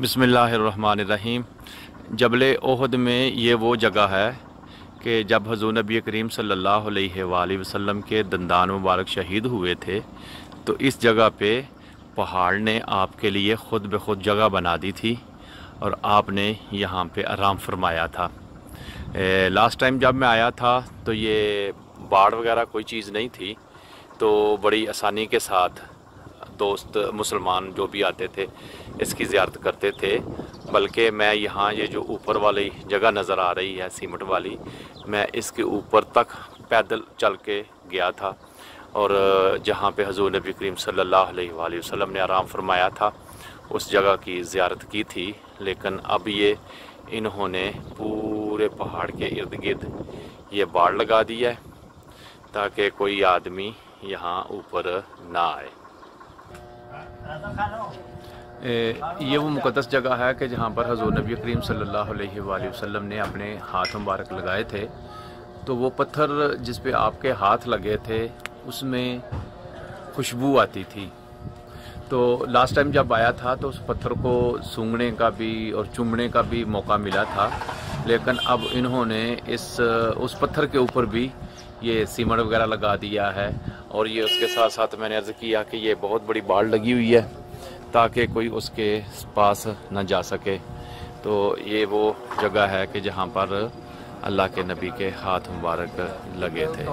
बिस्मिल्लाहिर्रहमानिर्रहीम। जबल ओहद में ये वो जगह है कि जब हज़ूर नबी करीम सल्लल्लाहु अलैहि वसल्लम के दंदान मुबारक शहीद हुए थे तो इस जगह पे पहाड़ ने आपके लिए ख़ुद ब खुद जगह बना दी थी और आपने यहाँ पे आराम फरमाया था। लास्ट टाइम जब मैं आया था तो ये बाढ़ वगैरह कोई चीज़ नहीं थी, तो बड़ी आसानी के साथ दोस्त मुसलमान जो भी आते थे इसकी ज़ियारत करते थे। बल्कि मैं यहाँ ये जो ऊपर वाली जगह नज़र आ रही है सीमेंट वाली, मैं इसके ऊपर तक पैदल चल के गया था और जहाँ पे हज़ूर नबी करीम सल्लल्लाहु अलैहि वसल्लम ने आराम फरमाया था उस जगह की ज़ियारत की थी। लेकिन अब ये इन्होंने पूरे पहाड़ के इर्द गिर्द ये बाड़ लगा दी है ताकि कोई आदमी यहाँ ऊपर ना आए। ये वो मुक़द्दस जगह है कि जहाँ पर हज़ूर नबी करीम सल्लल्लाहु अलैहि वसल्लम ने अपने हाथ मुबारक लगाए थे, तो वो पत्थर जिस पे आपके हाथ लगे थे उसमें खुशबू आती थी। तो लास्ट टाइम जब आया था तो उस पत्थर को सूंघने का भी और चूमने का भी मौका मिला था, लेकिन अब इन्होंने उस पत्थर के ऊपर भी ये सीमेंट वगैरह लगा दिया है। और ये उसके साथ साथ मैंने अर्ज़ किया कि ये बहुत बड़ी बाड़ लगी हुई है ताकि कोई उसके पास न जा सके। तो ये वो जगह है कि जहाँ पर अल्लाह के नबी के हाथ मुबारक लगे थे।